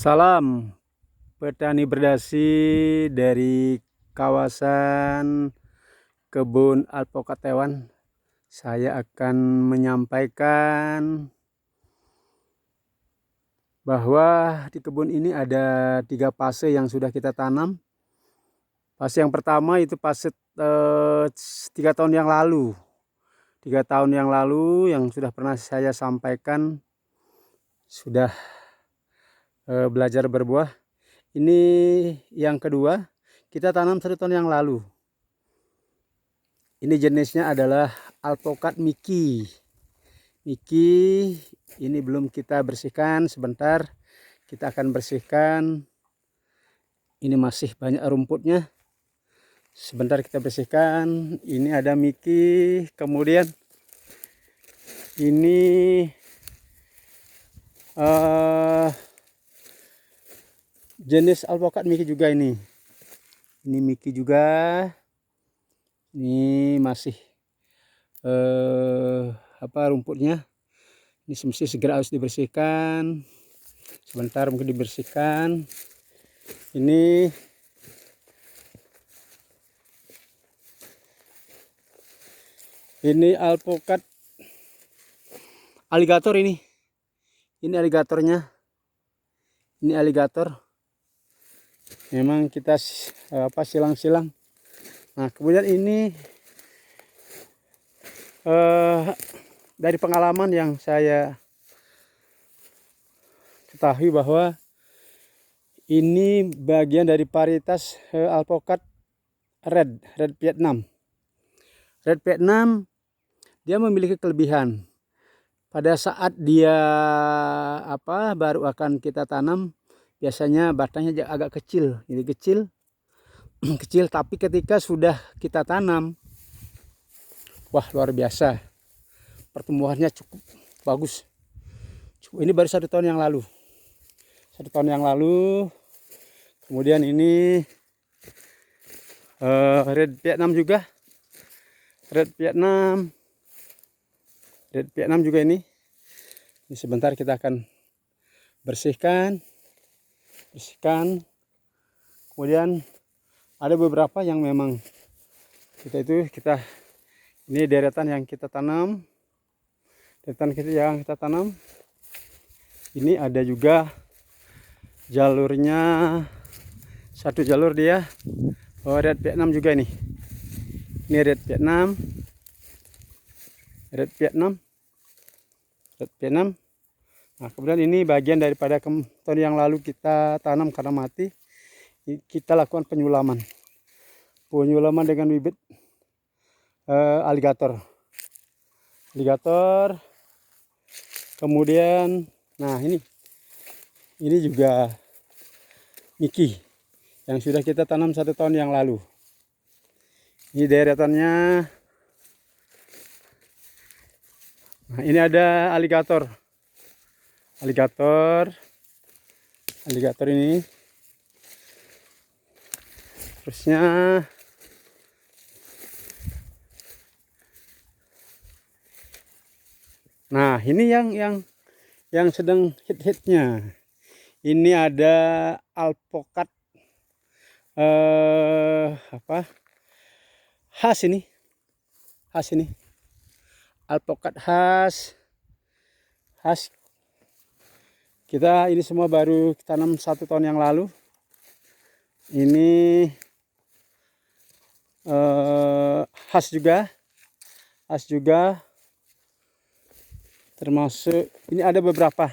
Salam petani berdasi dari kawasan kebun alpukat Taiwan. Saya akan menyampaikan bahwa di kebun ini ada 3 fase yang sudah kita tanam. Fase yang pertama itu fase 3 tahun yang lalu. 3 tahun yang lalu yang sudah pernah saya sampaikan sudah belajar berbuah. Ini yang kedua, kita tanam 1 tahun yang lalu. Ini jenisnya adalah alpukat Miki. Miki ini belum kita bersihkan, sebentar kita akan bersihkan. Ini masih banyak rumputnya. Sebentar kita bersihkan. Ini ada Miki, kemudian ini jenis alpukat Miki juga ini. Ini Miki juga. Ini masih rumputnya. Ini mesti segera harus dibersihkan. Sebentar mungkin dibersihkan. Ini alpukat aligator ini. Ini aligatornya. Ini aligator. Memang kita silang-silang. Nah, kemudian ini dari pengalaman yang saya ketahui bahwa ini bagian dari varietas alpukat red Vietnam. Red Vietnam dia memiliki kelebihan. Pada saat dia baru akan kita tanam, biasanya batangnya agak kecil, ini kecil, tapi ketika sudah kita tanam, wah luar biasa, pertumbuhannya cukup bagus. Ini baru 1 tahun yang lalu, 1 tahun yang lalu. Kemudian ini red Vietnam juga, red Vietnam juga ini. Ini sebentar kita akan bersihkan. Kemudian ada beberapa yang memang ini deretan yang kita tanam. Ini ada juga jalurnya, 1 jalur dia. Red Vietnam juga ini. Ini red Vietnam. Nah, kemudian ini bagian daripada tahun yang lalu kita tanam karena mati. Kita lakukan penyulaman dengan bibit aligator. Kemudian nah ini juga Miki yang sudah kita tanam 1 tahun yang lalu. Ini deretannya. Nah, ini ada aligator ini. Terusnya nah, ini yang sedang hit-hitnya. Ini ada alpukat khas ini. Alpukat khas. Kita ini semua baru tanam 1 tahun yang lalu. Ini khas juga. Termasuk ini ada beberapa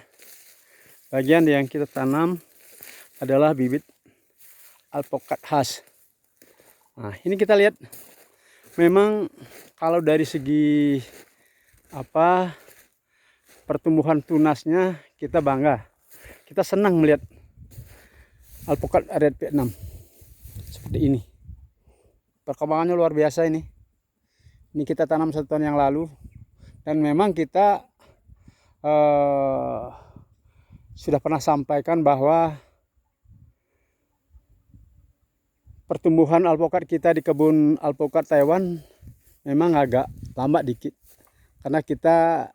bagian yang kita tanam adalah bibit alpukat khas. Nah, ini kita lihat memang kalau dari segi pertumbuhan tunasnya kita bangga. Kita senang melihat alpukat red Vietnam seperti ini. Perkembangannya luar biasa ini. Ini kita tanam 1 tahun yang lalu dan memang kita sudah pernah sampaikan bahwa pertumbuhan alpukat kita di kebun alpukat Taiwan memang agak lambat dikit karena kita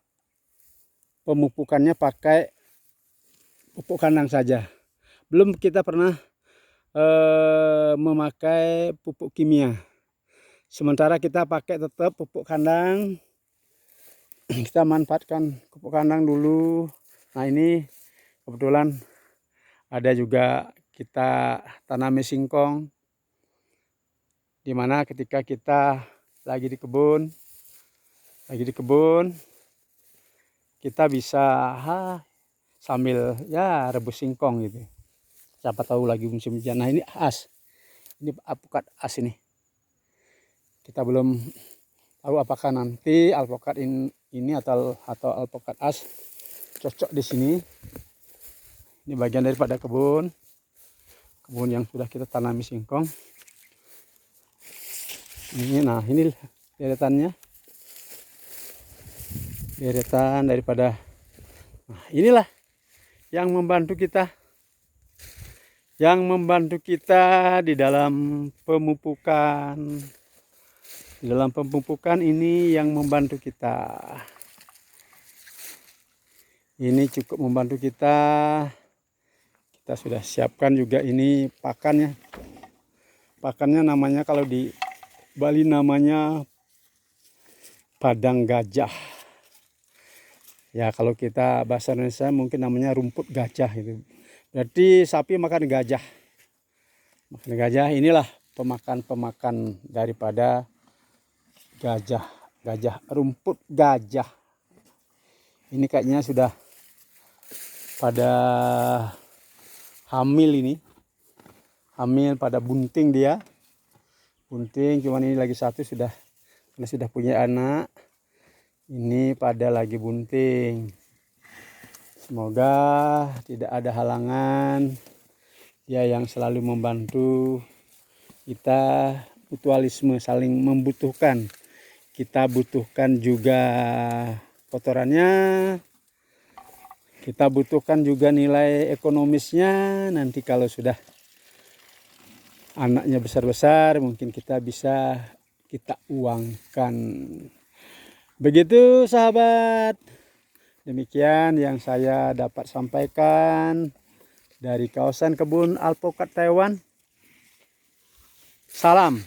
pemupukannya pakai pupuk kandang saja. belum kita pernah memakai pupuk kimia. Sementara kita pakai tetap pupuk kandang. Kita manfaatkan pupuk kandang dulu. Nah, ini kebetulan ada juga kita tanami singkong, dimana ketika kita lagi di kebun kita bisa sambil ya rebus singkong gitu. Siapa tahu lagi musim hujan. Nah, ini as, ini alpukat as ini. Kita belum tahu apakah nanti alpukat ini atau alpukat as cocok di sini. Ini bagian daripada kebun yang sudah kita tanami singkong. Nah, ini deretannya, deretan daripada. Nah, inilah yang membantu kita di dalam pemupukan. Di dalam pemupukan ini yang membantu kita. Ini cukup membantu kita. Kita sudah siapkan juga ini pakannya. Pakannya namanya kalau di Bali namanya padang gajah. Ya, kalau kita bahasa Indonesia mungkin namanya rumput gajah itu. Berarti sapi makan gajah. Makan gajah, inilah pemakan daripada gajah, rumput gajah. Ini kayaknya sudah pada hamil ini. Hamil pada bunting dia. Bunting, cuman ini lagi satu sudah punya anak. Ini pada lagi bunting. Semoga tidak ada halangan. Dia yang selalu membantu kita, mutualisme, saling membutuhkan. Kita butuhkan juga kotorannya. Kita butuhkan juga nilai ekonomisnya. Nanti kalau sudah anaknya besar-besar, mungkin kita bisa kita uangkan. Begitu sahabat. Demikian yang saya dapat sampaikan dari kawasan kebun alpukat Taiwan. Salam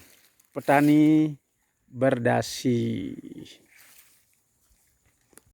petani berdasi.